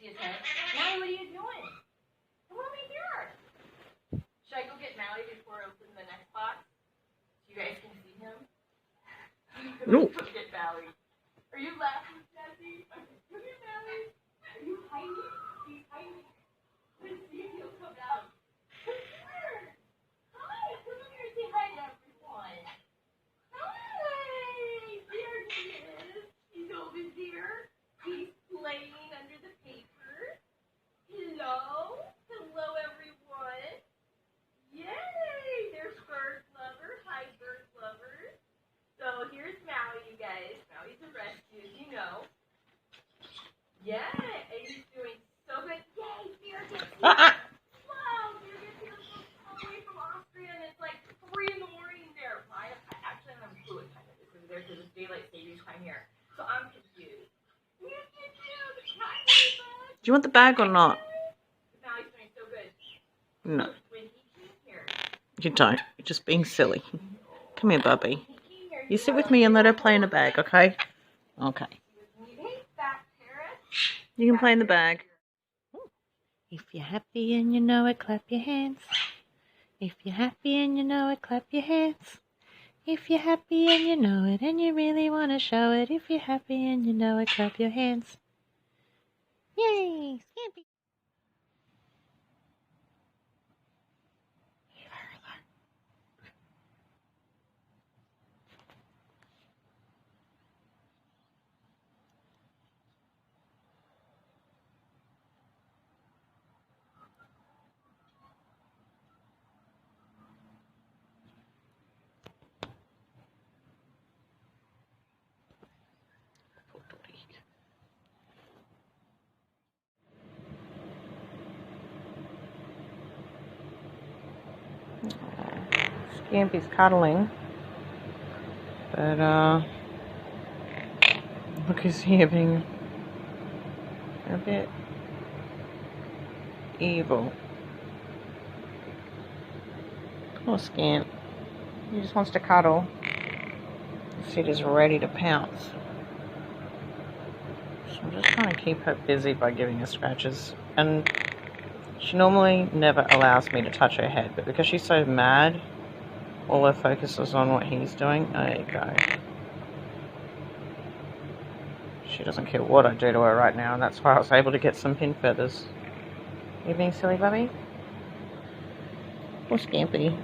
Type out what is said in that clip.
see his head? Maui, what are you doing? Come over here. Should I go get Maui before I open the next box? So you guys can see him? No. Go get Maui. Are you laughing, Jesse? Okay, come here, Maui. Are you hiding? He's hiding. Let's see if he'll come out. Come here. Hi, come over here and say hi to everyone. Hi. There he is. He's over there. He's playing under the paper. Hello. Hello, everyone. Yay. There's bird lovers. Hi, bird lovers. So here's Maui, you guys. Maui's a rescue, as you know. Yeah, and he's doing so good. Yay, Fear gets here. Wow, Fear gets here all the way from Austria, and it's like 3 in the morning there. Well, I actually don't have a clue what time it is because there's this daylight savings time here. So I'm confused. Do you want the bag or not? Maui's doing so good. No. When he came here, You don't. You're just being silly. Come here, Bubby. You sit with me and let her play in the bag, okay? Okay. You can play in the bag. If you're happy and you know it, clap your hands. If you're happy and you know it, clap your hands. If you're happy and you know it and you really want to show it, if you're happy and you know it, clap your hands. Yay! Scampy! Scampy's cuddling, but look who's here being a bit evil. Poor Scamp. He just wants to cuddle. Sita's ready to pounce. So I'm just trying to keep her busy by giving her scratches. And she normally never allows me to touch her head, but because she's so mad, all her focus is on what he's doing. There you go. She doesn't care what I do to her right now, and that's why I was able to get some pin feathers. You being silly, Bubby? Poor Scampy.